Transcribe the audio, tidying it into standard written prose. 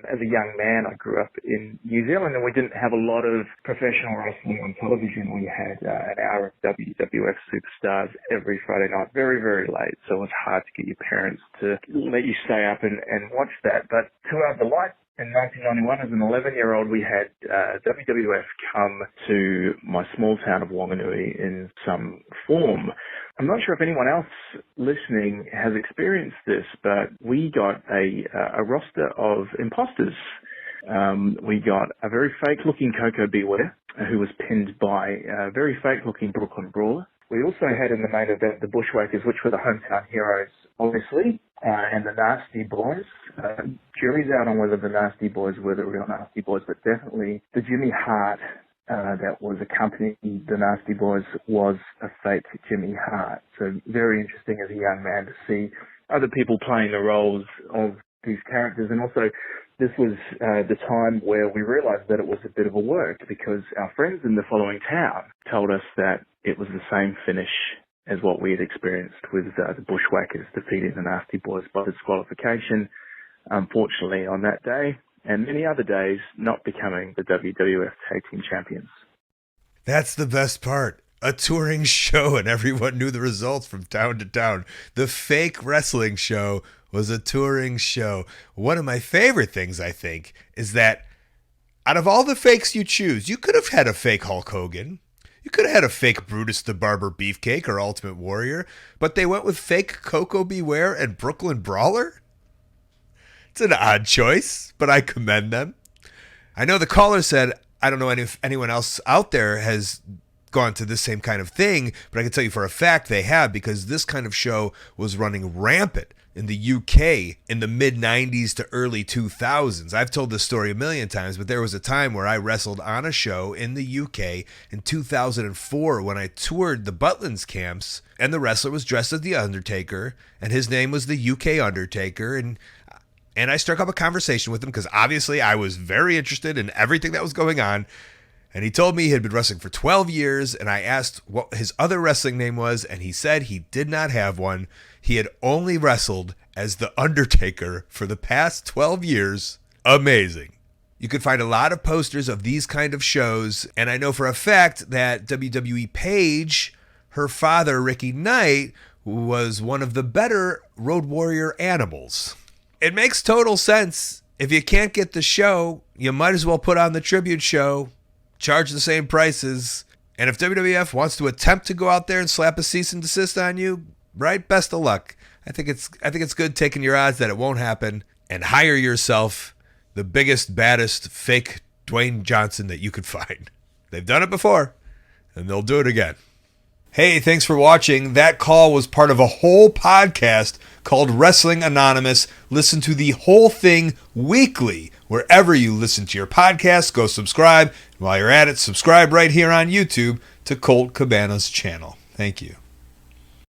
As a young man, I grew up in New Zealand and we didn't have a lot of professional wrestling on television. We had an hour of WWF Superstars every Friday night, very, very late. So it was hard to get your parents to let you stay up and watch that. But to our delight, in 1991, as an 11-year-old, we had WWF come to my small town of Wanganui in some form. I'm not sure if anyone else listening has experienced this, but we got a roster of imposters. We got a very fake-looking Coco Beware, who was pinned by a very fake-looking Brooklyn Brawler. We also had in the main event the Bushwhackers, which were the hometown heroes, obviously, and the Nasty Boys. Jury's out on whether the Nasty Boys were the real Nasty Boys, but definitely the Jimmy Hart that was accompanying the Nasty Boys was a fake Jimmy Hart. So very interesting as a young man to see other people playing the roles of these characters. And also, this was the time where we realized that it was a bit of a work, because our friends in the following town told us that it was the same finish as what we had experienced with the Bushwhackers defeating the Nasty Boys by disqualification, unfortunately, on that day, and many other days, not becoming the WWF Tag Team Champions. That's the best part. A touring show, and everyone knew the results from town to town. The fake wrestling show was a touring show. One of my favorite things, I think, is that out of all the fakes you choose, you could have had a fake Hulk Hogan. You could have had a fake Brutus the Barber Beefcake or Ultimate Warrior, but they went with fake Coco Beware and Brooklyn Brawler? It's an odd choice, but I commend them. I know the caller said, I don't know if anyone else out there has gone to this same kind of thing, but I can tell you for a fact they have, because this kind of show was running rampant in the UK in the mid-90s to early 2000s. I've told this story a million times, but there was a time where I wrestled on a show in the UK in 2004 when I toured the Butlins camps, and the wrestler was dressed as The Undertaker, and his name was the UK Undertaker, and I struck up a conversation with him because obviously I was very interested in everything that was going on. And he told me he had been wrestling for 12 years, and I asked what his other wrestling name was, and he said he did not have one. He had only wrestled as The Undertaker for the past 12 years. Amazing. You could find a lot of posters of these kind of shows, and I know for a fact that WWE Paige, her father, Ricky Knight, was one of the better Road Warrior animals. It makes total sense. If you can't get the show, you might as well put on the tribute show. Charge the same prices. And if WWF wants to attempt to go out there and slap a cease and desist on you, right? Best of luck. I think it's good taking your odds that it won't happen, and hire yourself the biggest, baddest fake Dwayne Johnson that you could find. They've done it before, and they'll do it again. Hey, thanks for watching. That call was part of a whole podcast called Wrestling Anonymous. Listen to the whole thing weekly wherever you listen to your podcasts. Go subscribe. And while you're at it, subscribe right here on YouTube to Colt Cabana's channel. Thank you.